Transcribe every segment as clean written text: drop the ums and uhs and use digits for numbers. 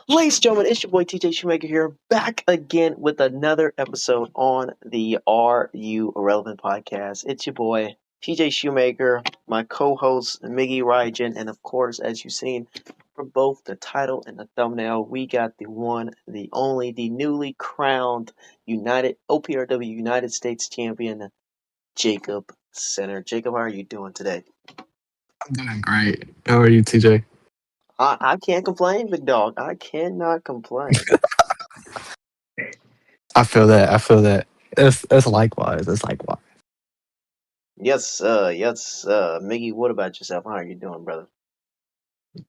Ladies and gentlemen, it's your boy TJ Shoemaker here, back again with another episode on the Are You Irrelevant podcast. It's your boy TJ Shoemaker, my co-host Miggy Raijin, and of course, as you've seen from both the title and the thumbnail, we got the one, the only, the newly crowned OPRW United States Champion, Jacob Center. Jacob, how are you doing today? I'm doing great. How are you, TJ? I can't complain, big dog. I cannot complain. I feel that. It's likewise. It's likewise. Yes, Miggy, what about yourself? How are you doing, brother?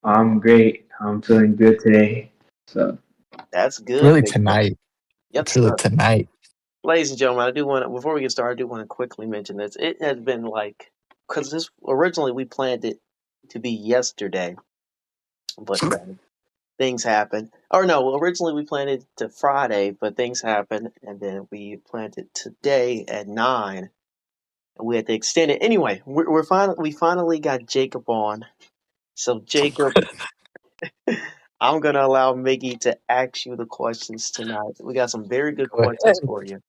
I'm great. I'm feeling good today. So That's good. Really big dog. tonight. Yes, It's really sir. tonight. Ladies and gentlemen, before we get started, I do want to quickly mention this. It has been because this originally we planned it to be yesterday, but things happened. Or no, originally we planned it to Friday, but things happened, and then we planned it today at 9. And we had to extend it. Anyway, we finally got Jacob on. So Jacob, I'm gonna allow Miggy to ask you the questions tonight. We got some very good Go questions ahead. for you.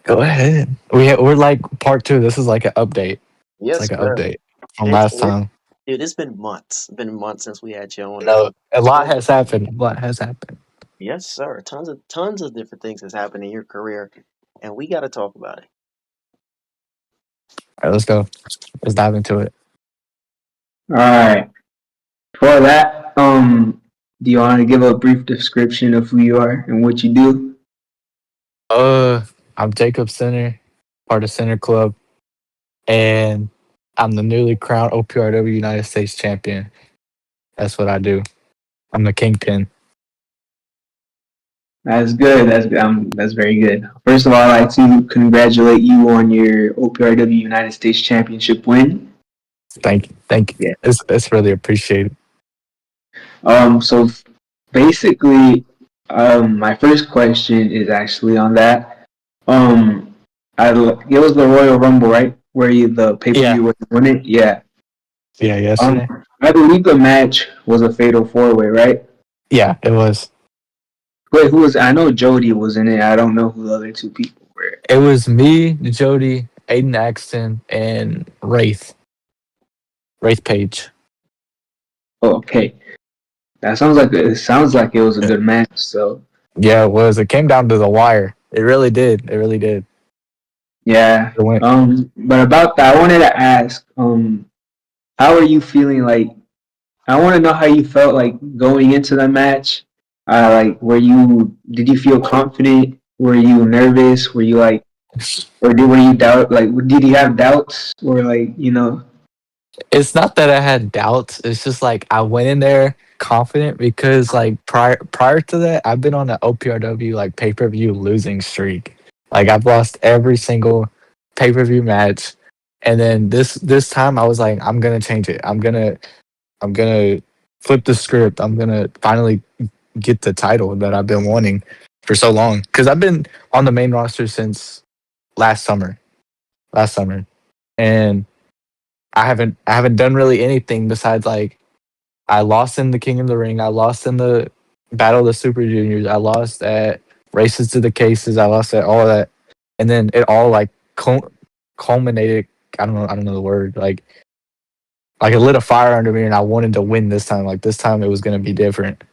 Go ahead. We're like part two. This is like an update. It's Yes, like an sir. update from It's, last it, time. dude, it's been months. It's been months since we had you on. No, a lot has happened. A lot has happened. Yes, sir. Tons of different things has happened in your career, and we got to talk about it. All right, let's go. Let's dive into it. all right. For that, do you want to give a brief description of who you are and what you do? I'm Jacob Center, part of Center Club, and I'm the newly crowned OPRW United States Champion. That's what I do. I'm the kingpin. That's good. That's very good. First of all, I'd like to congratulate you on your OPRW United States Championship win. Thank you. Yeah. It's really appreciated. So basically, my first question is actually on that. It was the Royal Rumble, right? Where the pay-per-view was won it? Yeah. Yeah, yesterday. I believe the match was a fatal four-way, right? Yeah, it was. Wait, who was? I know Jody was in it. I don't know who the other two people were. It was me, Jody, Aiden Axton, and Wraith Page. Oh, okay. It sounds like it was a good match. So Yeah, it was. It came down to the wire. It really did. yeah. It went. But about that, I wanted to ask, how are you feeling? Like, I want to know how you felt like going into the match. Did you feel confident? Were you nervous? Were you like, were you doubt? Like, did you have doubts? Or like, It's not that I had doubts. It's just like I went in there confident because like prior to that, I've been on an OPRW like pay-per-view losing streak. Like I've lost every single pay-per-view match, and then this time I was like, I'm gonna change it. I'm gonna flip the script. I'm gonna finally get the title that I've been wanting for so long because I've been on the main roster since last summer, and I haven't done really anything besides like I lost in the King of the Ring, I lost in the Battle of the Super Juniors, I lost at Races to the Cases, I lost at all of that, and then it all like culminated. I don't know the word. Like it lit a fire under me, and I wanted to win this time. Like this time, it was gonna be different,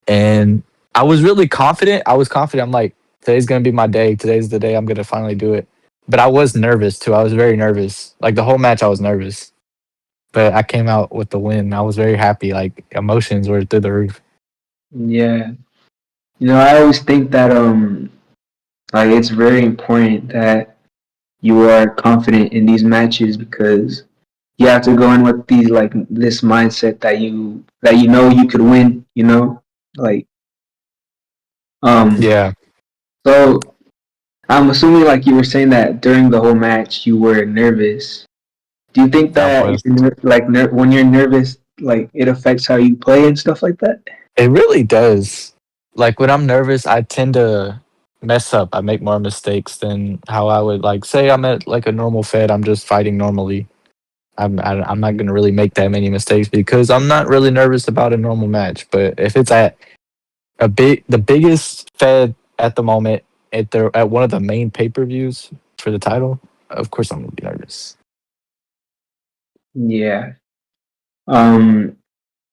and I was really confident. I'm like, today's gonna be my day. Today's the day I'm gonna finally do it. But I was nervous too. I was very nervous. Like the whole match, I was nervous. But I came out with the win. I was very happy. Like emotions were through the roof. yeah. I always think that like it's very important that you are confident in these matches because you have to go in with this mindset that you know you could win. Like Yeah. So I'm assuming like you were saying that during the whole match you were nervous. Do you think I that was. when you're nervous, like it affects how you play and stuff like that? It really does. Like when I'm nervous, I tend to mess up. I make more mistakes than how I would like say I'm at like a normal fed. I'm just fighting normally. I'm not gonna really make that many mistakes because I'm not really nervous about a normal match. But if it's at the biggest Fed at the moment at one of the main pay-per-views for the title, of course I'm gonna be nervous. Yeah.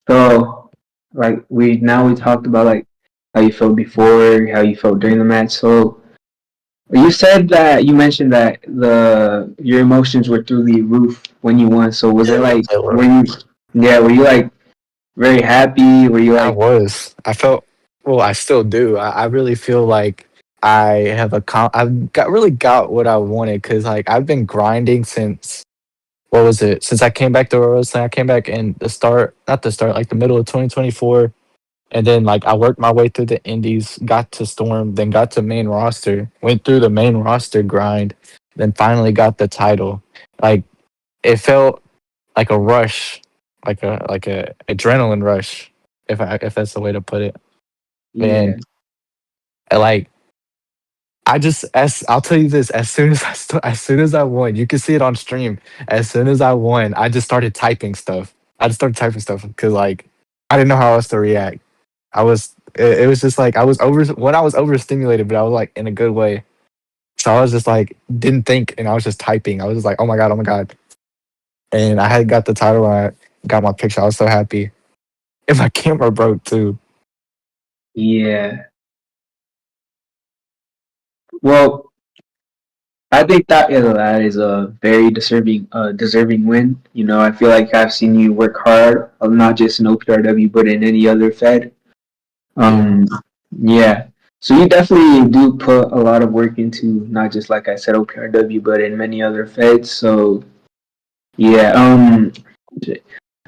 So like we talked about like how you felt before, how you felt during the match. So you said that you mentioned that the your emotions were through the roof when you won. So was it like were you like very happy? Were you I like was. I felt. Well, I still do. I really feel like I've got what I wanted because like I've been grinding since what was it? Since I came back to wrestling, I came back in not the start, like the middle of 2024, and then like I worked my way through the indies, got to Storm, then got to main roster, went through the main roster grind, then finally got the title. Like it felt like a rush, like a adrenaline rush, if that's the way to put it. yeah, And like I just as I'll tell you this, as soon as I won, you can see it on stream. As soon as I won, I just started typing stuff. I just started typing stuff because like I didn't know how else to react. It was just like I was overstimulated, but I was like in a good way. So I was just like didn't think, and I was just typing. I was just like, oh my god, and I had got the title and I got my picture. I was so happy, and my camera broke too. yeah. Well, I think that is a very deserving win. You know, I feel like I've seen you work hard, not just in OPRW but in any other Fed. Yeah, Um, yeah. So you definitely do put a lot of work into not just like I said OPRW, but in many other feds. So yeah.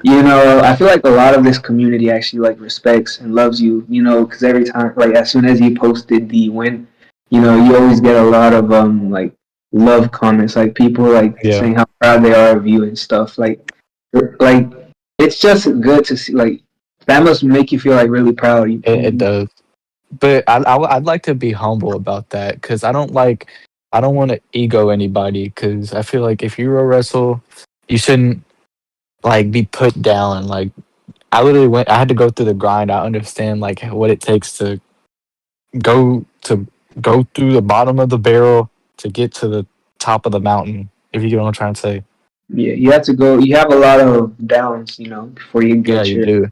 You know, I feel like a lot of this community actually like respects and loves you. You know, because every time, like as soon as you posted the win, you know, you always get a lot of like love comments, like people like yeah, saying how proud they are of you and stuff. Like it's just good to see. Like that must make you feel like really proud. it does. But I'd like to be humble about that because I don't want to ego anybody because I feel like if you're a wrestle, you shouldn't like be put down. Like I had to go through the grind. I understand like what it takes go to go through the bottom of the barrel to get to the top of the mountain. If you get what I'm trying to say. Yeah, you have to go. You have a lot of downs, you know, before you Yeah, get you your. do.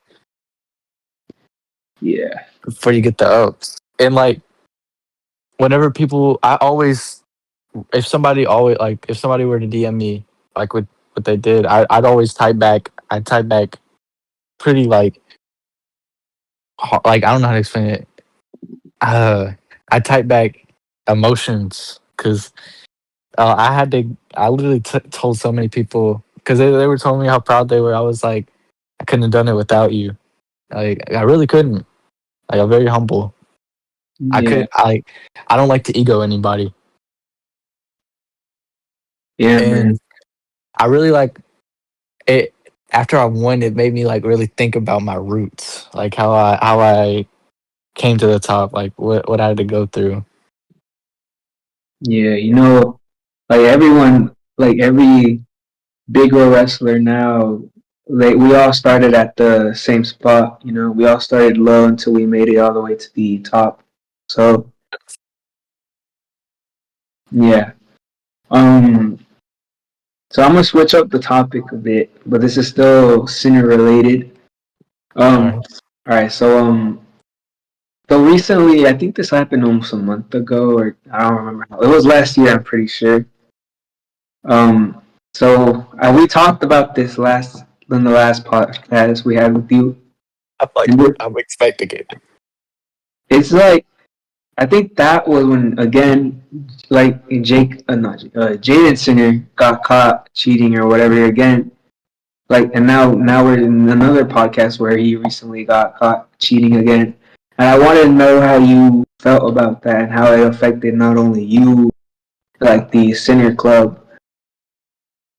Yeah, Before you get the ups. And like whenever people I always if somebody were to DM me like what they did, I'd always type back. I'd type back pretty like like I don't know how to explain it. I type back emotions because I literally told so many people because they were telling me how proud they were. I was like, I couldn't have done it without you. Like I really couldn't. Like I'm very humble. I yeah, could I don't like to ego anybody, yeah, man. and I really like it. After I won, it made me like really think about my roots, like how I came to the top, like what I had to go through. Yeah, you know, like everyone, like every bigger wrestler now, like we all started at the same spot. You know, we all started low until we made it all the way to the top. So yeah. Um. So I'm gonna switch up the topic a bit, but this is still senior related. All Um. right. All right. So recently, I think this happened almost a month ago, or I don't remember. It was last year, I'm pretty sure. Um, so we talked about this last in the last podcast we had with you, and I'm expecting it. it's like I think that was when again, like not Jaden Singer got caught cheating or whatever again. Like, and now we're in another podcast where he recently got caught cheating again, and I wanted to know how you felt about that and how it affected not only you, like the senior club.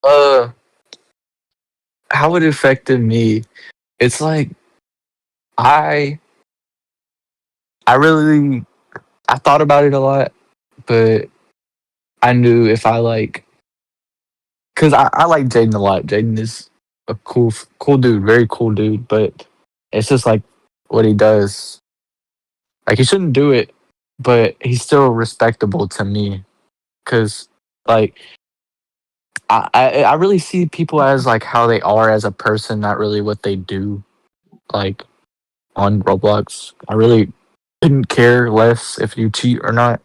Uh, how it affected me? It's like I I really I thought about it a lot, but I knew if I like because I like Jaden a lot. Jaden is a cool dude, very cool dude. But it's just like what he does. Like he shouldn't do it, but he's still respectable to me. Because like I really see people as like how they are as a person, not really what they do. Like on Roblox, I really couldn't care less if you cheat or not.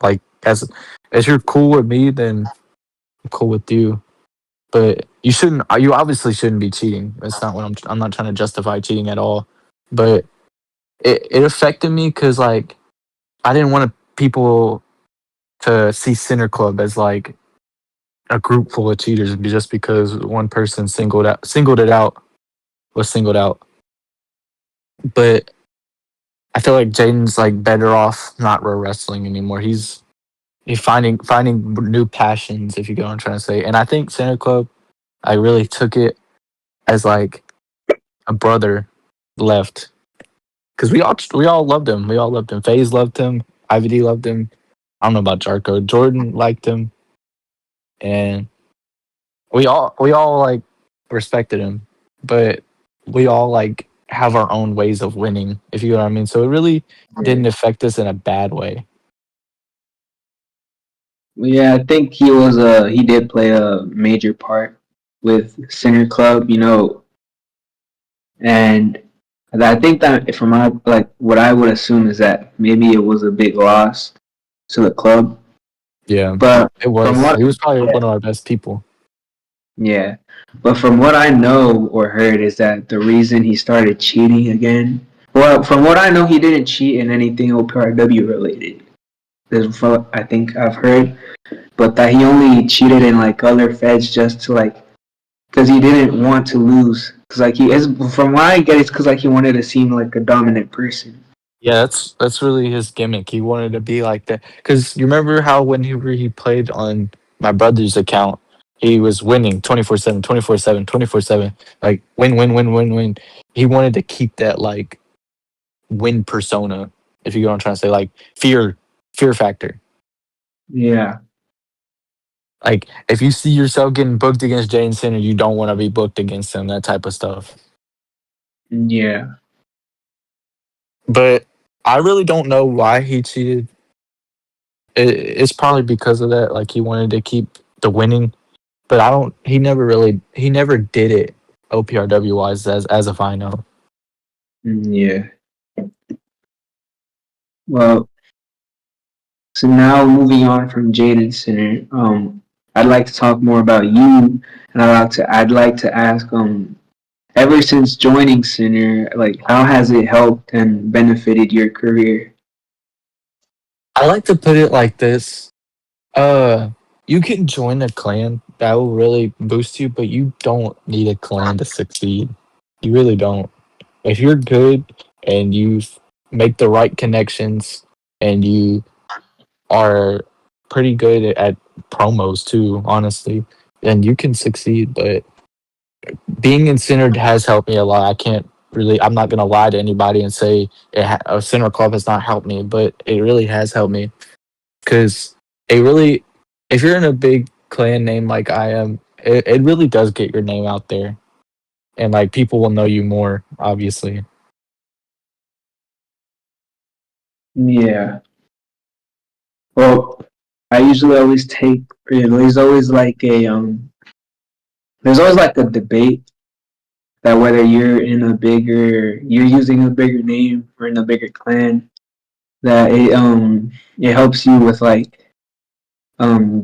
Like as you're cool with me, then I'm cool with you. But you shouldn't. You obviously shouldn't be cheating. That's not what I'm not trying to justify cheating at all. But it affected me because like I didn't want people to see Center Club as like a group full of cheaters just because one person singled it out was singled out. But I feel like Jaden's like better off not pro wrestling anymore. He's finding new passions, if you get what I'm trying to say. And I think Center Club, I really took it as like a brother left because we all loved him. We all loved him. FaZe loved him. IVD loved him. I don't know about Jarko. Jordan liked him, and we all like respected him, but we all like have our own ways of winning, if you know what I mean. So it really didn't affect us in a bad way. Yeah, I think he did play a major part with Center Club, and I think that from my like what I would assume is that maybe it was a big loss to the club. Yeah, But it from was. what He was probably one of our best people. yeah, but from what I know or heard is that the reason he started cheating again. Well, from what I know, he didn't cheat in anything OPRW related. That's what I think I've heard, but that he only cheated in like other feds just to like because he didn't want to lose. Because like he is, from what I get, it's because like he wanted to seem like a dominant person. Yeah, that's really his gimmick. He wanted to be like that because you remember how when he played on my brother's account, he was winning 24/7, 24/7, 24/7, like win, win, win, win, win. He wanted to keep that like win persona, if you know what I'm trying to say, like fear factor. Yeah, Like if you see yourself getting booked against Jayson Center, you don't want to be booked against him. That type of stuff. yeah, But I really don't know why he cheated. It's probably because of that. Like he wanted to keep the winning, but I don't. He never did it OPRW wise as a final. yeah. Well, so now moving on from Jaden Center, I'd like to talk more about you, and I'd like to ask, ever since joining Center, like how has it helped and benefited your career? I like to put it like this. You can join a clan that will really boost you, but you don't need a clan to succeed. You really don't. If you're good and you make the right connections and you are pretty good at promos too, honestly, then you can succeed. But being in Center has helped me a lot. I'm not gonna lie to anybody and say a Center Club has not helped me, but it really has helped me because it really, if you're in a big clan name like I am, it really does get your name out there, and like people will know you more, obviously. Yeah. Well, I usually always take. There's always like there's always like a debate that whether you're using a bigger name or in a bigger clan, that it helps you with like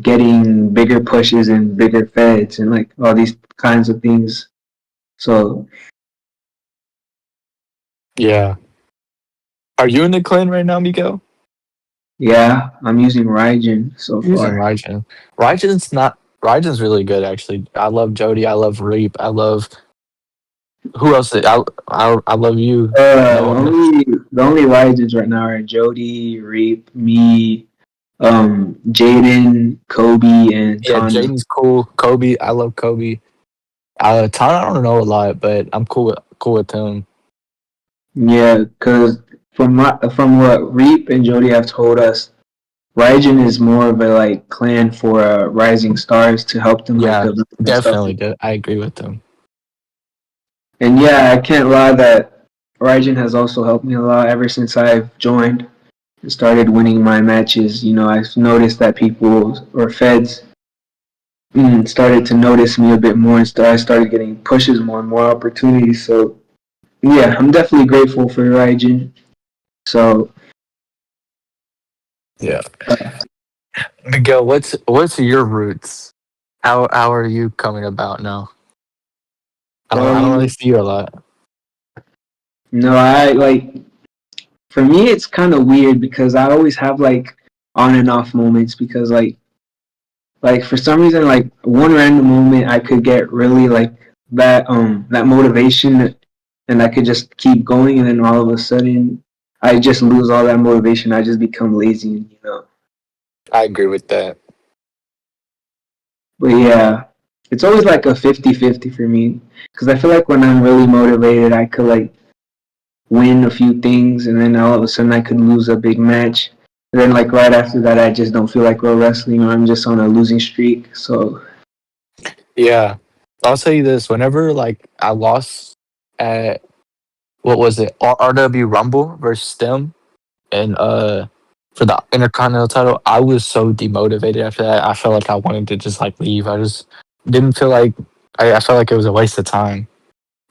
getting bigger pushes and bigger feds and like all these kinds of things. So Yeah. Are you in the clan right now, Miko? yeah, I'm using Raijin so You're using far. Raijin. Raijin's really good actually. I love Jody. I love Reap. I love who else? I love you. Uh, the No, no. only the only Raijins right now are Jody, Reap, me, Jaden, Kobe, and Yeah, Tana. Jaden's cool. Kobe, I love Kobe. Tana, I don't know a lot, but I'm cool with him. Yeah, because from what Reap and Jody have told us, Raijin is more of a like clan for rising stars to help them like Yeah, develop and stuff. definitely. I agree with them. And yeah, I can't lie that Raijin has also helped me a lot ever since I've joined and started winning my matches. You know, I've noticed that people or feds started to notice me a bit more, and I started getting pushes more and more opportunities. So yeah, I'm definitely grateful for Raijin. So Yeah. Miguel, what's your roots? How are you coming about now? I don't really um, see you a lot. no, I like for me it's kind of weird because I always have like on and off moments because like for some reason like one random moment I could get really like that motivation and I could just keep going and then all of a sudden I just lose all that motivation. I just become lazy, you know. I agree with that. But yeah, it's always like a 50-50 for me because I feel like when I'm really motivated, I could like win a few things and then all of a sudden I could lose a big match. And then like right after that, I just don't feel like pro wrestling or I'm just on a losing streak. So Yeah. I'll tell you this, whenever like I lost at what was it? RW Rumble versus Stem and for the Intercontinental title, I was so demotivated after that. I felt like I wanted to just like leave. I just didn't feel like I felt like it was a waste of time.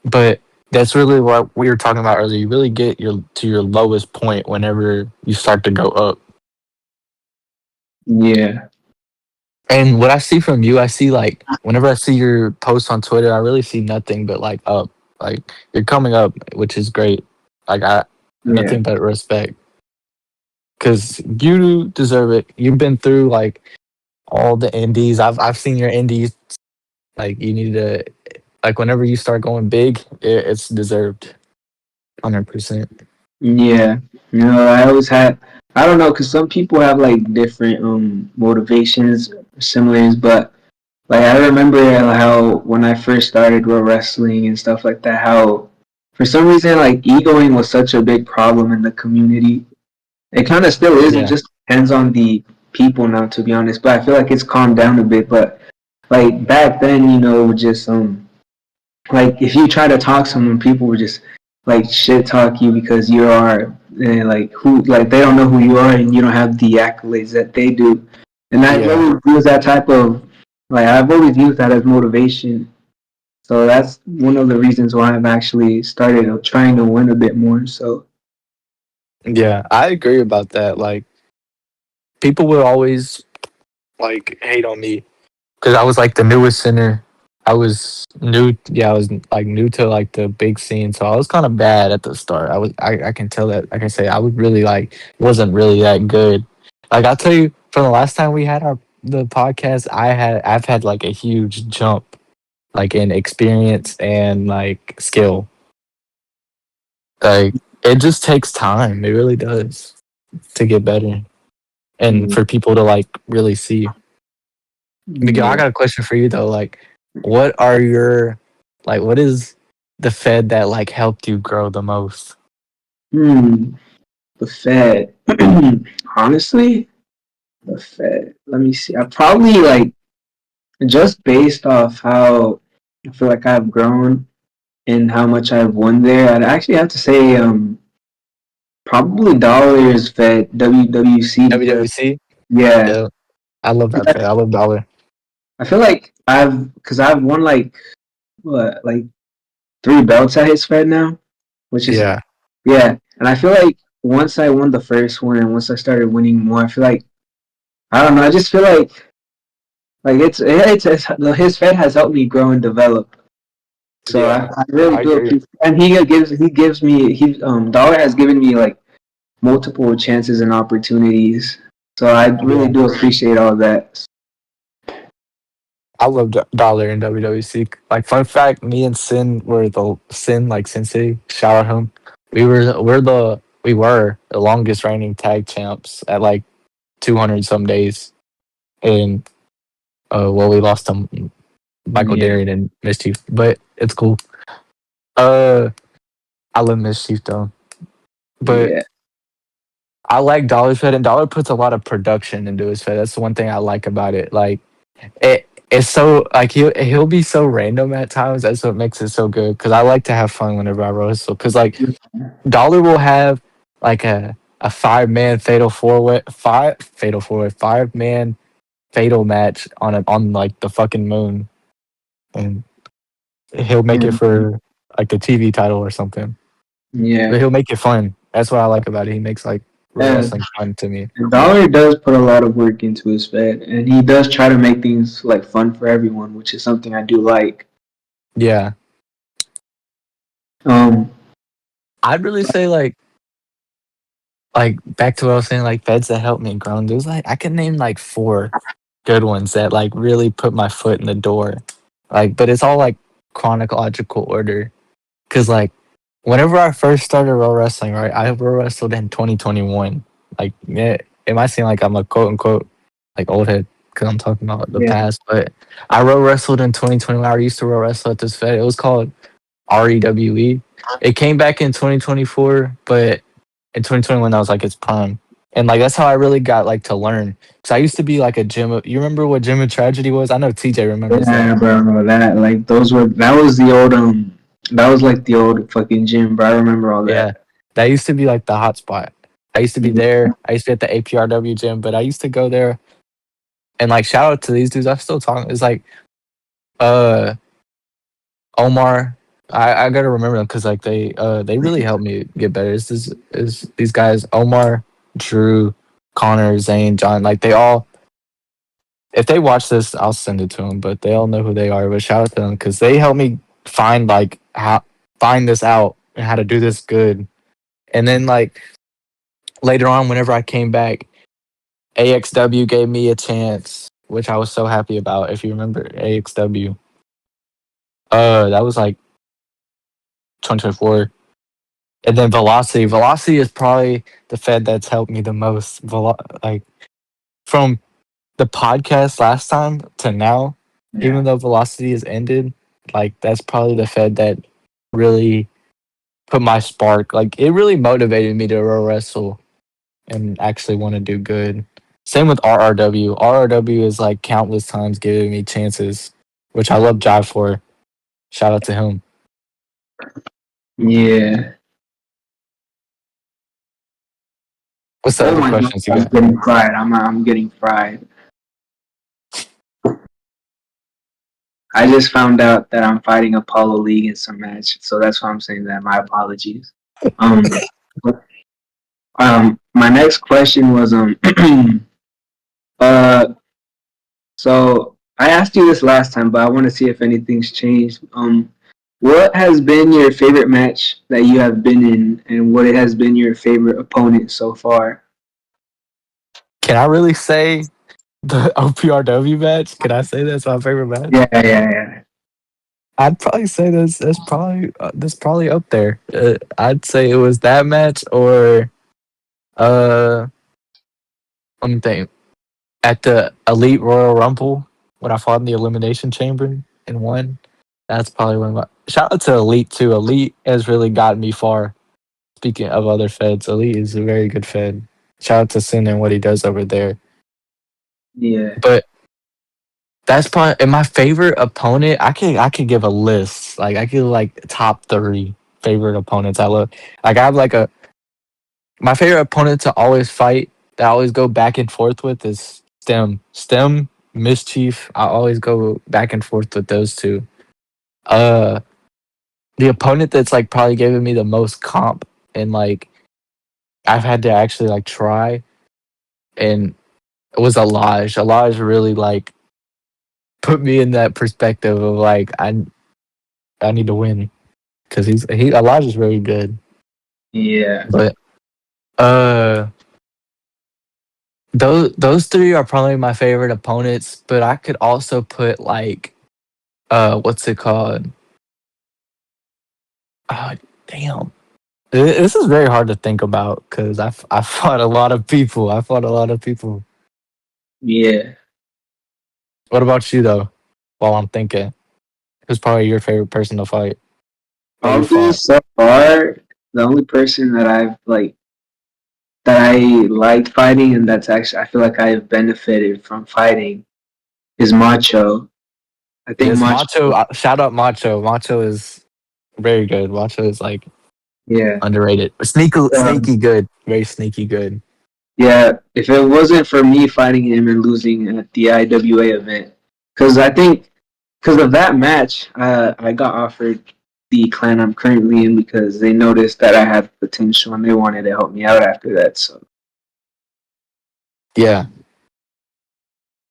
But that's really what we were talking about earlier. You really get your lowest point whenever you start to go up. yeah, And what I see from you, I see like whenever I see your posts on Twitter, I really see nothing but like up. Like you're coming up, which is great. Like I yeah, nothing but respect because you deserve it. You've been through like all the indies. I've seen your indies. Like you need to like whenever you start going big, it's deserved, 100%. yeah. You know, I always had. I don't know, cause some people have like different motivations, similars, but like I remember how when I first started pro wrestling and stuff like that, how for some reason like egoing was such a big problem in the community. It kind of still is. It Yeah, just depends on the people now, to be honest. But I feel like it's calmed down a bit. But like back then, you know, just like if you try to talk to someone, people would just like shit talk you because you are like who like they don't know who you are and you don't have the accolades that they do. And I've yeah, always used that type of like I've always used that as motivation. So that's one of the reasons why I've actually started trying to win a bit more. So yeah. I agree about that. Like people will always like hate on me because I was like the newest center. I was new. Yeah, I was like new to like the big scene, so I was kind of bad at the start. I can tell that. I can say I was really like wasn't really that good. Like I'll tell you, from the last time we had the podcast, I've had like a huge jump, like in experience and like skill. Like it just takes time. It really does to get better, and mm, for people to like really see. Miguel, I yeah. got a question for you though. Like, what are your what is the Fed that like helped you grow the most? Hmm. The Fed. Honestly, the Fed. Let me see. I probably like just based off how I feel like I've grown and how much I've won there. I'd actually have to say probably dollars Fed WWC because WWC? yeah, Yeah, I love that Fed. I love Dollar. I feel like I've won like what like three belts at his Fed now, which is Yeah, yeah, and I feel like once I won the first one and once I started winning more, I feel like I don't know. I just feel like it's his Fed has helped me grow and develop. So yeah, I really I do agree. appreciate, and he gives me Dollar has given me like multiple chances and opportunities. So I really Yeah, do appreciate all that. I love Dollar in WWC. Like, fun fact, me and Sin were the Sin like Sensei. Shout out him. We were the longest reigning tag champs at like 200 some days, and well, we lost them Michael Yeah, Darren and Mischief, but it's cool. Uh, I love Mischief though. But yeah, I like Dollar's Fed, and Dollar puts a lot of production into his Fed. That's the one thing I like about it. Like it's so like he'll be so random at times. That's what makes it so good. Because I like to have fun whenever I wrestle. Because like Dollar will have like a 5-man fatal four way, 5-man fatal match on like the fucking moon, and he'll make it for like the TV title or something. But Yeah. he'll make it fun. That's what I like about it. He makes like real Yeah. wrestling fun to me. And Dollar does put a lot of work into his Fed, and he does try to make things like fun for everyone, which is something I do like. Yeah, Um, I'd really say like back to what I was saying, like feds that helped me grow. There's like I can name like 4 good ones that like really put my foot in the door. Like, but it's all like chronological order. Cause like whenever I first started row wrestling, right, I row wrestled in 2021. Like, it might seem like I'm a quote unquote like old head because I'm talking about the yeah, past, but I row wrestled in 2021. I used to row wrestle at this fed. It was called REWE. It came back in 2024, but in 2021 that was like its prime. And like that's how I really got like to learn. Cause I used to be like a gym. You remember what Gym of Tragedy was? I know TJ remembers that. yeah, bro. That was the old that was like the old fucking gym, bro. I remember all Yeah, that. that used to be like the hot spot. I used to be there. I used to be at the APRW gym, but I used to go there and like shout out to these dudes. I'm still talking. It's like uh Omar. I gotta remember them because like they really helped me get better. Is these guys Omar, Drew, Connor, Zane, John. Like they all. If they watch this, I'll send it to them. But they all know who they are. But shout out to them because they helped me find like how find this out and how to do this good. And then like later on, whenever I came back, AXW gave me a chance, which I was so happy about. If you remember AXW, that was like 2024. And then Velocity. Velocity is probably the Fed that's helped me the most. Like from the podcast last time to now, Yeah, even though Velocity has ended, like that's probably the Fed that really put my spark. Like it really motivated me to row wrestle and actually want to do good. Same with RRW. RRW is like countless times giving me chances, which I love Jive for. Shout out to him. yeah. What's the Oh other my god, questions you I'm got? getting fried. I'm getting fried. I just found out that I'm fighting Apollo League in some match, so that's why I'm saying that. My apologies. Um, my next question was uh, so I asked you this last time, but I want to see if anything's changed. What has been your favorite match that you have been in, and what has been your favorite opponent so far? Can I really say the OPRW match? Can I say that's my favorite match? Yeah. I'd probably say that's probably up there. I'd say it was that match or uh let me think. At the Elite Royal Rumble when I fought in the Elimination Chamber and won. That's probably one of my shout out to Elite too. Elite has really gotten me far. Speaking of other feds, Elite is a very good fed. Shout out to Sin and what he does over there. Yeah. But that's probably and my favorite opponent. I could give a list. Like I could like top 3 favorite opponents. I love. Like I have like a my favorite opponent to always fight that I always go back and forth with is Stem. Stem, Mischief. I always go back and forth with those two. Uh, the opponent that's like probably giving me the most comp and like I've had to actually like try and it was Alaj. Alaj really like put me in that perspective of like I need to win because Alaj is very good. Yeah. But uh, those 3 are probably my favorite opponents. But I could also put like what's it called? Oh, damn. This is very hard to think about because I fought a lot of people. I fought a lot of people. Yeah. What about you though? While I'm thinking, who's probably your favorite person to fight that you Probably fought? so far, the only person that I've like that I liked fighting, and that's actually I feel like I have benefited from fighting is Macho. I think Yes, Macho. Macho. Shout out Macho. Macho is very good. Macho is like Yeah. underrated. Sneaky Um, good. Very sneaky good. yeah. If it wasn't for me fighting him and losing at the IWA event, because I think because of that match, I got offered the clan I'm currently in because they noticed that I had potential and they wanted to help me out after that. So, Yeah.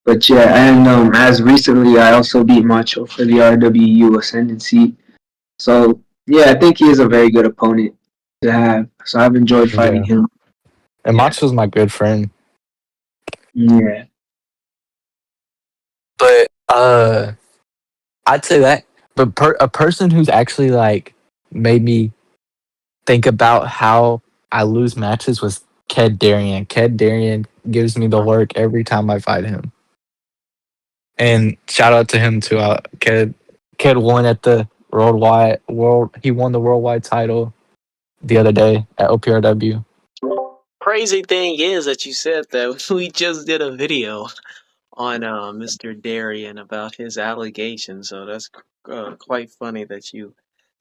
but yeah, and as recently, I also beat Macho for the RWU Ascendancy. So yeah, I think he is a very good opponent to have. So I've enjoyed fighting Yeah. him. And Yeah, Macho's my good friend. yeah, But I'd say that. But a person who's actually like made me think about how I lose matches was Ked Darian. Ked Darian gives me the work every time I fight him. And shout out to him too. Ked won at the world. He won the worldwide title the other day at OPRW. Crazy thing is that you said that we just did a video on Mr. Darian about his allegations, so that's quite funny that you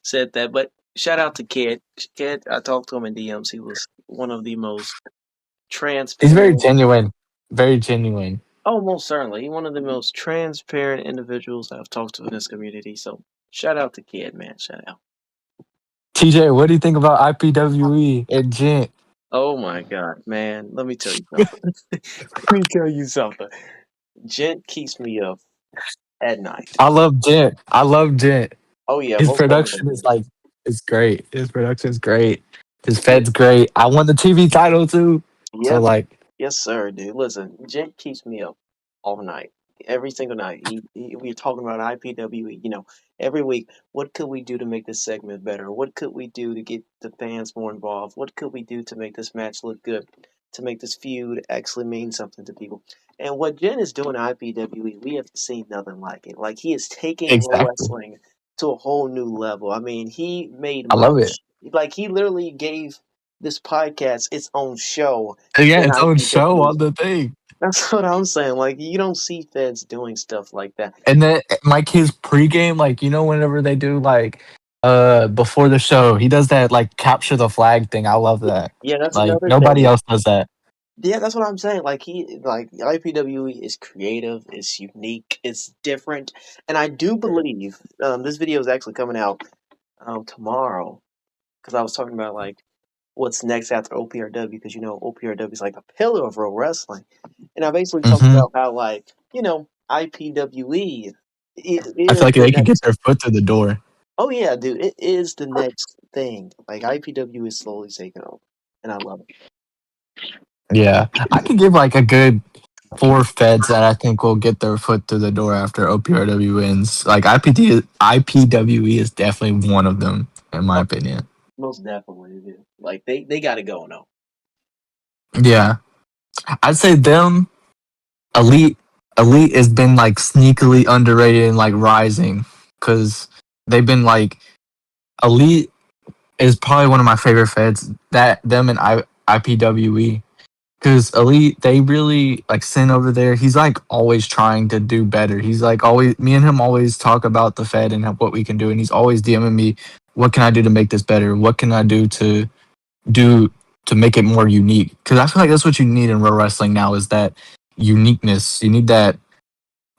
said that. But shout out to Kid. Kid, I talked to him in DMs. He was one of the most He's very transparent. genuine. Very genuine. Oh, most certainly, one of the most transparent individuals I've talked to in this community. So shout out to Kid, man. Shout out. TJ, what do you think about IPWE and Gent? Oh my God, man. Let me tell you something. Let me tell you something. Gent keeps me up at night. I love Gent. I love Gent. Oh yeah, His most production definitely. is like it's great. His production is great. His Yeah. fed's great. I won the TV title too. So Yes, like yes, sir, dude. Listen, Gent keeps me up all night, every single night. We're talking about IPWE. Every week. What could we do to make this segment better? What could we do to get the fans more involved? What could we do to make this match look good? To make this feud actually mean something to people? And what Jen is doing at IPWE, we have seen nothing like it. Like he is taking pro exactly. wrestling to a whole new level. I mean, he made I love it. much. Like he literally gave this podcast its own show Yeah, in its own show IPW. on the thing. That's what I'm saying. Like you don't see feds doing stuff like that. And then like his pregame, like whenever they do like before the show, he does that like capture the flag thing. I love that. Yeah, that's Like another nobody thing. else does that. Yeah, that's what I'm saying. Like IPWE is creative, it's unique, it's different, and I do believe this video is actually coming out tomorrow because I was talking about like what's next after OPRW because OPRW is like a pillar of real wrestling, and I basically talked Hmm. about how like IPWE it I feel is like the they could get next. their foot through the door. Oh yeah, dude, it is the next thing. Like IPW is slowly taking over, and I love it. Yeah, I could give like a good four feds that I think will get their foot through the door after OPRW wins. Like IPWE is definitely one of them, in my Oh, opinion. most definitely, dude. Like they got to go now. Yeah, I'd say them. Elite, Elite has been like sneakily underrated and like rising because they've been like Elite is probably one of my favorite feds. That them and IPWE. Because Elite, they really like Sin over there. He's like always trying to do better. He's like always, me and him always talk about the Fed and what we can do. And he's always DMing me, what can I do to make this better? What can I do to make it more unique? Because I feel like that's what you need in real wrestling now is that uniqueness. You need that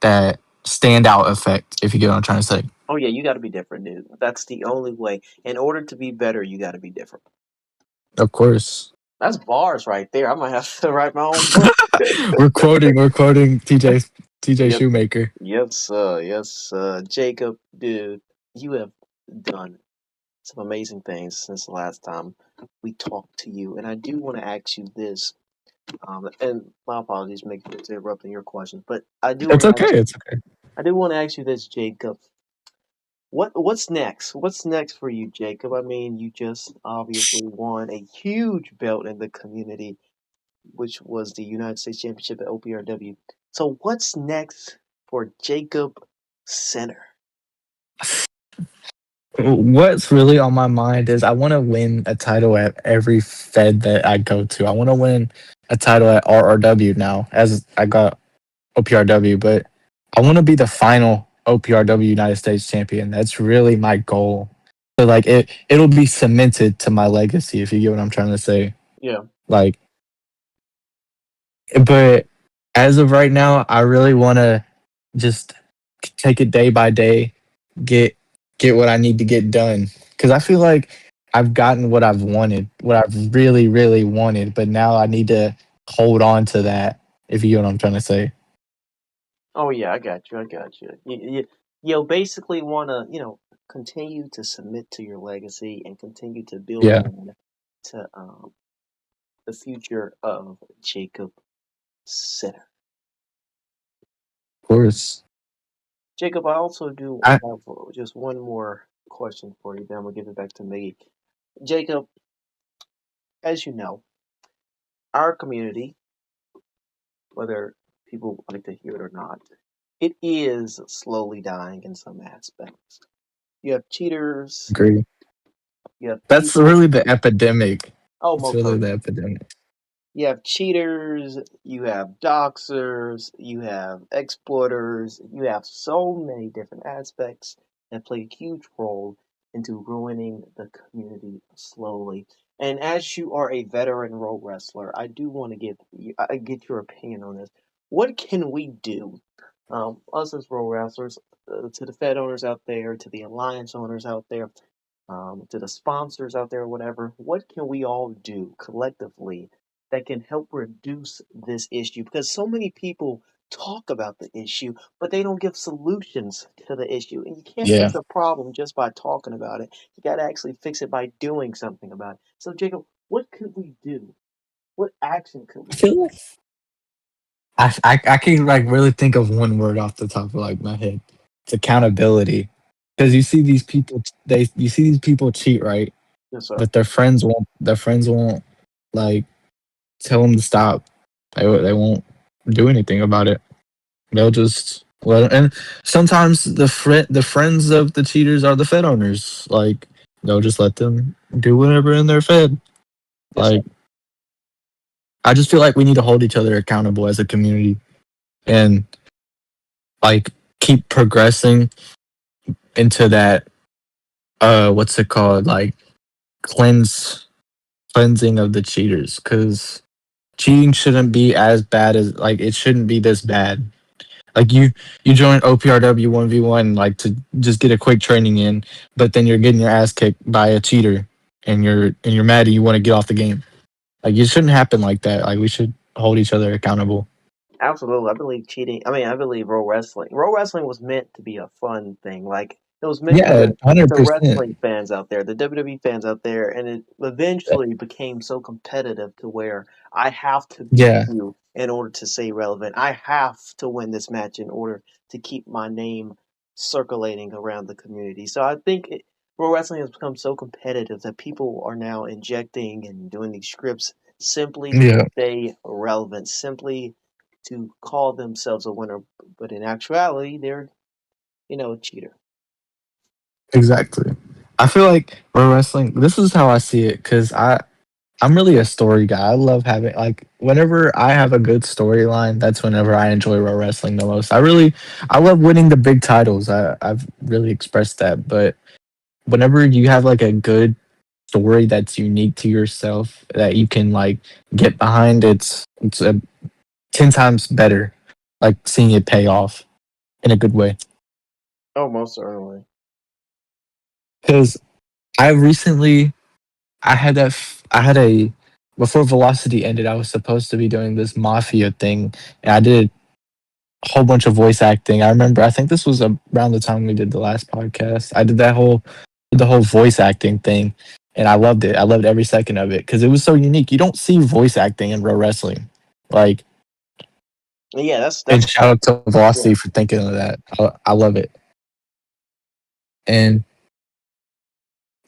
standout effect, if you get what I'm trying to say. Oh yeah, you got to be different, dude. That's the only way. In order to be better, you got to be different. Of course. That's bars right there. I might have to write my own book. we're quoting TJ Yes, Shoemaker. yes, Jacob, dude, you have done some amazing things since the last time we talked to you, and I do want to ask you this. And my apologies, for interrupting your questions, but I do It's want to okay. ask. It's okay. I do want to ask you this, Jacob. What's next? What's next for you, Jacob? I mean, you just obviously won a huge belt in the community, which was the United States Championship at OPRW. So what's next for Jacob Center? What's really on my mind is I want to win a title at every Fed that I go to. I want to win a title at RRW now, as I got OPRW, but I want to be the final OPRW United States champion. That's really my goal. So like it'll be cemented to my legacy if you get what I'm trying to say. Yeah. Like, but as of right now, I really want to just take it day by day, get get what I need to get done. Because I feel like I've gotten what I've wanted, what I've really, really wanted, but now I need to hold on to that. If you get what I'm trying to say. Oh yeah, I got you. I got you. You basically want to, continue to submit to your legacy and continue to build Yeah, on to the future of Jacob Sitter. of course. Jacob, I also do I have just one more question for you. Then we'll give it back to Miggy. Jacob, as you know, our community, whether people like to hear it or not, it is slowly dying in some aspects. You have cheaters, agree. you have That's people. really the epidemic. Oh, It's most really the certainly. epidemic. You have cheaters, you have doxers, you have exploiters, you have so many different aspects that play a huge role into ruining the community slowly. And as you are a veteran role wrestler, I do want to get your opinion on this. What can we do, us as role wrestlers, to the Fed owners out there, to the Alliance owners out there, to the sponsors out there, whatever? What can we all do collectively that can help reduce this issue? Because so many people talk about the issue, but they don't give solutions to the issue. And you can't Yeah. fix a problem just by talking about it. You got to actually fix it by doing something about it. So, Jacob, what could we do? What action could I we feel like I can like really think of one word off the top of like my head. It's accountability. Because you see these people, you see these people cheat, right? do? Yes, sir. But their friends won't like tell them to stop. They won't do anything about it. They'll just let and sometimes the friends of the cheaters are the Fed owners. Like they'll just let them do whatever in their Fed. Yes, sir. Like I just feel like we need to hold each other accountable as a community and like keep progressing into that what's it called, like cleansing of the cheaters, because cheating shouldn't be as bad as like it shouldn't be this bad. Like you join OPRW 1v1 like to just get a quick training in, but then you're getting your ass kicked by a cheater and you're mad and you want to get off the game. Like it shouldn't happen like that. Like we should hold each other accountable. Absolutely. I believe cheating. I mean, I believe role wrestling. Role wrestling was meant to be a fun thing. Like it was meant for Yeah, the 100%. wrestling fans out there, the WWE fans out there, and it eventually became so competitive to where I have to beat Yeah, you in order to stay relevant. I have to win this match in order to keep my name circulating around the community. So I think role wrestling has become so competitive that people are now injecting and doing these scripts simply to yeah, stay relevant, simply to call themselves a winner, but in actuality, they're, a cheater. exactly. I feel like pro wrestling. This is how I see it because I'm really a story guy. I love having like whenever I have a good storyline, that's whenever I enjoy pro wrestling the most. I love winning the big titles. I've really expressed that, but whenever you have like a good story that's unique to yourself that you can like get behind, it's a 10 times better. Like seeing it pay off in a good way. Oh, most certainly. Because I recently I had a before Velocity ended, I was supposed to be doing this mafia thing, and I did a whole bunch of voice acting. I remember, I think this was around the time we did the last podcast. I did the whole voice acting thing, and I loved it. I loved every second of it because it was so unique. You don't see voice acting in pro wrestling, like. Yeah, And that's shout out to yeah. Velocity for thinking of that. I love it. And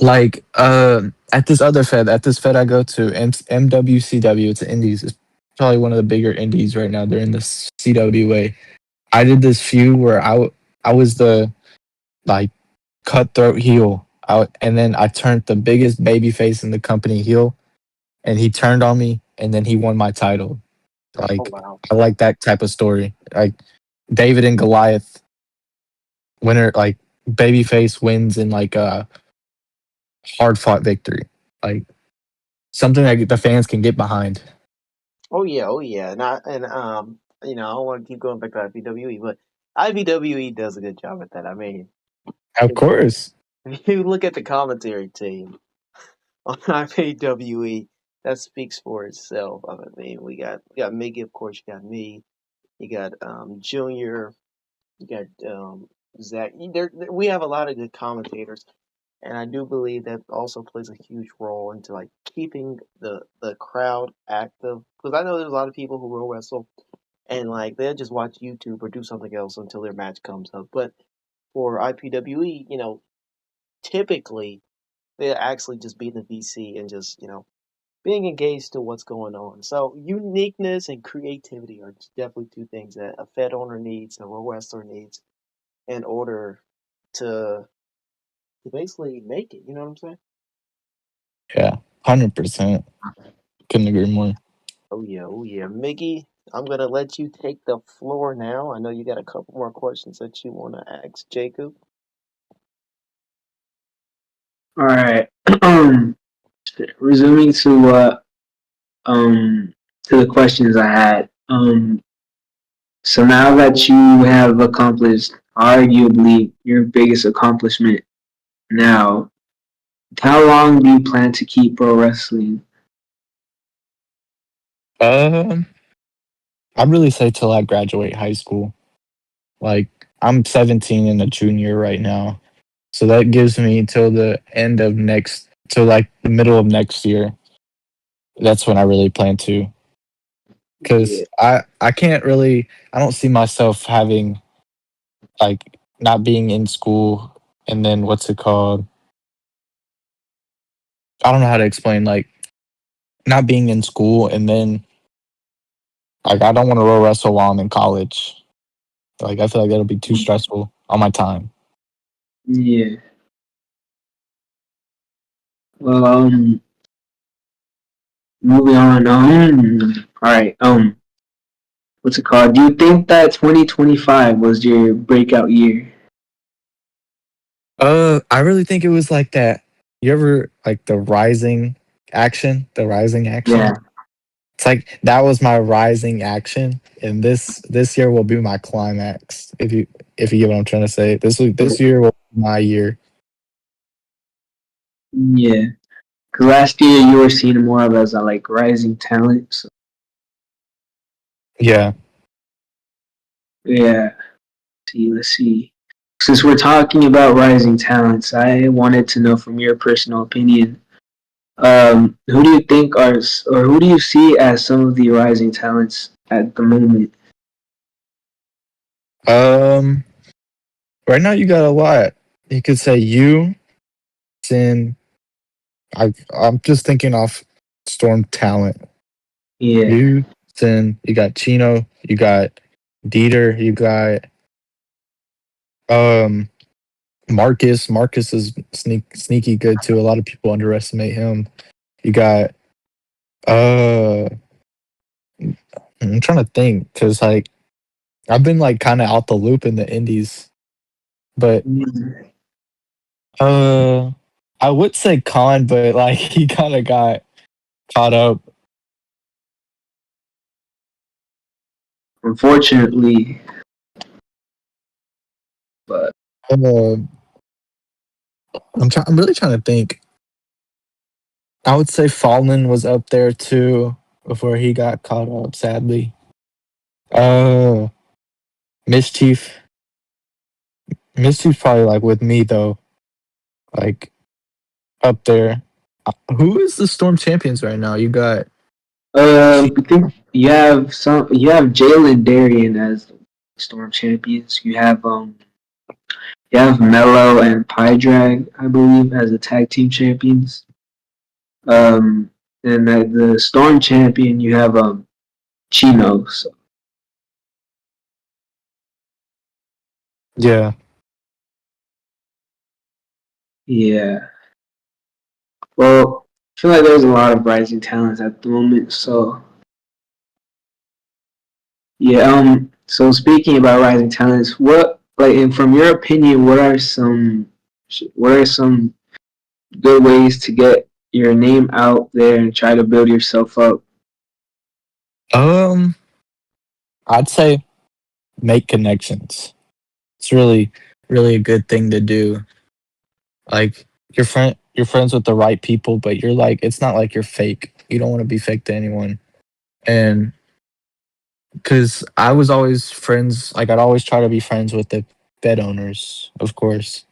like at this fed I go to MWCW, it's indies. It's probably one of the bigger indies right now. They're in the CWA. I did this feud where I was the like cutthroat heel. And then I turned the biggest baby face in the company heel, and he turned on me, and then he won my title. Oh Like, wow. I like that type of story. Like David and Goliath winner, like babyface wins in like a hard fought victory. Like something that the fans can get behind. Oh yeah, oh yeah. And you know, I don't want to keep going back to IPWE, but IPWE does a good job at that. I mean, Of course. if you look at the commentary team on IPWE, that speaks for itself. I mean, we got Miggy, of course. You got me. You got Junior. You got Zach. We have a lot of good commentators, and I do believe that also plays a huge role into like keeping the crowd active. Because I know there's a lot of people who will wrestle, and like they'll just watch YouTube or do something else until their match comes up. But for IPWE, you know, typically they'll actually just be in the VC and just being engaged to what's going on. So uniqueness and creativity are definitely two things that a Fed owner needs, a pro wrestler needs, in order to basically make it. You know what I'm saying? Yeah, 100%. Couldn't agree more. Oh yeah, oh yeah. Miggy, I'm gonna let you take the floor now. I know you got a couple more questions that you wanna ask Jacob. All right. Resuming to to the questions I had. So now that you have accomplished arguably your biggest accomplishment now, how long do you plan to keep pro wrestling? Um, I'd really say till I graduate high school. Like I'm 17 and a junior right now. So that gives me till the end of till like the middle of next year. That's when I really plan to. Yeah. Because I can't really, I don't see myself having, like, not being in school and then what's it called? I don't know how to explain, like, not being in school and then, like, I don't want to row wrestle while I'm in college. Like, I feel like that'll be too stressful on my time. Yeah. Well, moving on. All right. What's it called? Do you think that 2025 was your breakout year? I really think it was like that. You ever like the rising action? The rising action? Yeah. It's like that was my rising action, and this year will be my climax. If you get what I'm trying to say, this year will be my year. Yeah. Because last year you were seen more of as a like rising talent. So, Yeah. yeah. Let's see. Since we're talking about rising talents, I wanted to know from your personal opinion, who do you think are, or who do you see as some of the rising talents at the moment? Um. Right now, you got a lot. You could say you, Sin. I'm just thinking off Storm talent. Yeah. You, Sin. You got Chino. You got Dieter. You got um Marcus. Marcus is sneaky good too. A lot of people underestimate him. You got uh I'm trying to think because like I've been like kind of out the loop in the indies, but Mm. uh I would say Khan, but like he kind of got caught up. Unfortunately, but Uh, I'm really trying to think. I would say Fallen was up there too before he got caught up. Sadly, uh, Mischief. Mischief's probably like with me though, like up there. Who is the Storm champions right now? You got I think you have Jalen Darian as Storm champions. You have Mello and Pydrag, I believe, as the tag team champions. And the Storm champion, you have Chino. So, yeah. Yeah. Well, I feel like there's a lot of rising talents at the moment. So yeah. So speaking about rising talents, what like, and from your opinion, what are some good ways to get your name out there and try to build yourself up? Um, I'd say make connections. It's really a good thing to do. Like you're friends with the right people, but you're like it's not like you're fake. You don't want to be fake to anyone. And because I was always friends, like I'd always try to be friends with the bed owners, of course,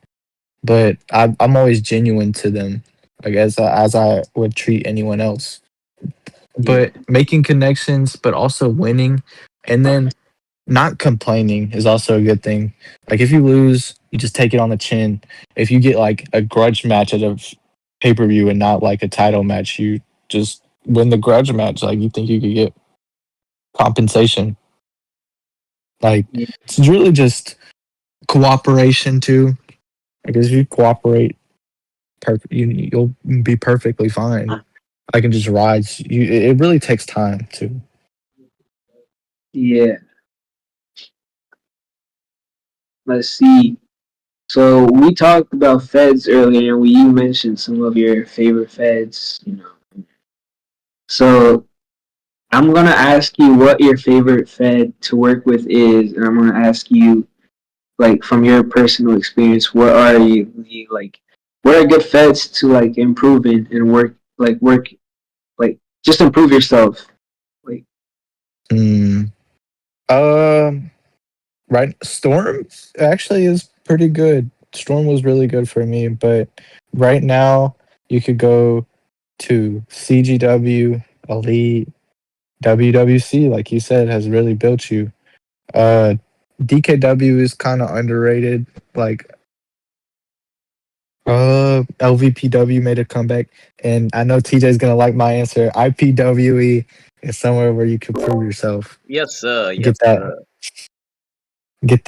but I'm always genuine to them, like as I would treat anyone else. Yeah. But making connections, but also winning, and then not complaining is also a good thing. Like if you lose, you just take it on the chin. If you get like a grudge match at a pay per view and not like a title match, you just win the grudge match. Like you think you could get compensation. Like Yeah. it's really just cooperation too. Because if you cooperate, you'll be perfectly fine. I can just ride. It really takes time too. Yeah. Let's see. So we talked about feds earlier, and you mentioned some of your favorite feds. So I'm gonna ask you what your favorite fed to work with is, and I'm gonna ask you, like, from your personal experience, what are good feds to like improve in and like just improve yourself, like. Hmm. Um. Right. Storm actually is pretty good. Storm was really good for me, but right now you could go to CGW, Elite, WWC, like you said, has really built you. Uh, DKW is kind of underrated. Like, LVPW made a comeback, and I know TJ's gonna like my answer. IPWE is somewhere where you could prove yourself. Yes, sir. Get Yes, that, sir. get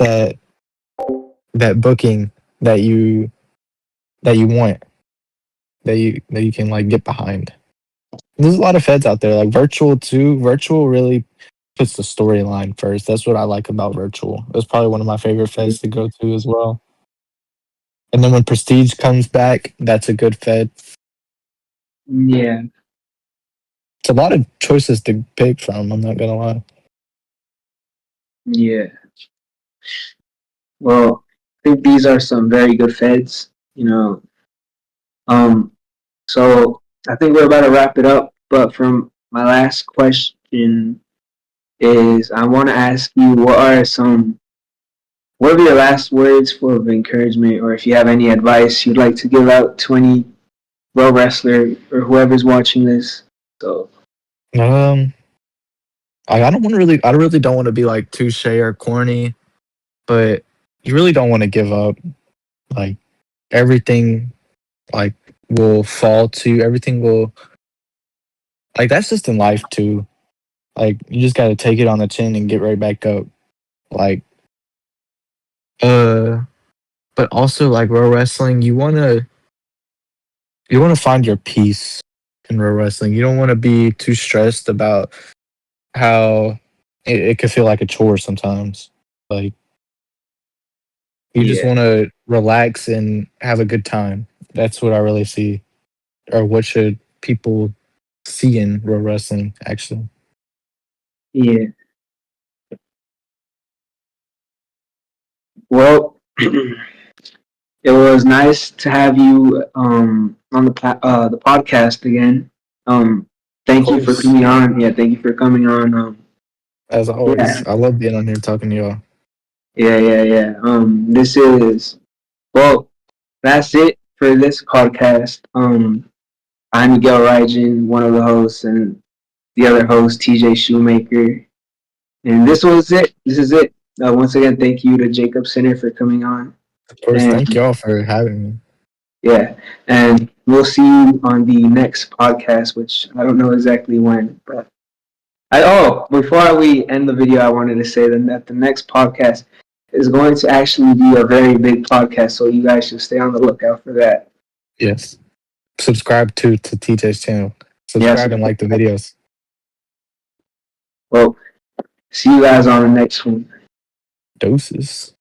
that booking that you want, that you can like get behind. There's a lot of feds out there, like virtual too. Virtual really puts the storyline first. That's what I like about virtual. It's probably one of my favorite feds to go to as well. And then when Prestige comes back, that's a good fed. Yeah. It's a lot of choices to pick from. I'm not gonna lie. Yeah. Well, I think these are some very good feds. Um. So I think we're about to wrap it up. But from my last question is, I want to ask you, what are your last words full of encouragement, or if you have any advice you'd like to give out to any pro wrestler or whoever's watching this? So Um, I really don't want to be like touche or corny, but you really don't want to give up. Like everything, like will fall to everything will like that's just in life too. Like you just got to take it on the chin and get right back up. Like uh, but also like pro wrestling, you wanna find your peace in pro wrestling. You don't want to be too stressed about how it could feel like a chore sometimes. Like you just yeah, want to relax and have a good time. That's what I really see, or what should people see in pro wrestling actually. yeah. Well, it was nice to have you on the podcast again. Um, Of thank you for course, coming on. Yeah, thank you for coming on. as Yeah, always, I love being on here talking to y'all. yeah. This is well. That's it for this podcast. I'm Miguel Raijin, one of the hosts, and the other host, TJ Shoemaker. And this was it. This is it. Once again, thank you to Jacob Center for coming on. Of course, And thank y'all for having me. yeah, and we'll see you on the next podcast, which I don't know exactly when. But before we end the video, I wanted to say that the next podcast is going to actually be a very big podcast, so you guys should stay on the lookout for that. Yes. Subscribe to TJ's channel. Yes. Subscribe and like the videos. Well, see you guys on the next one. Doses.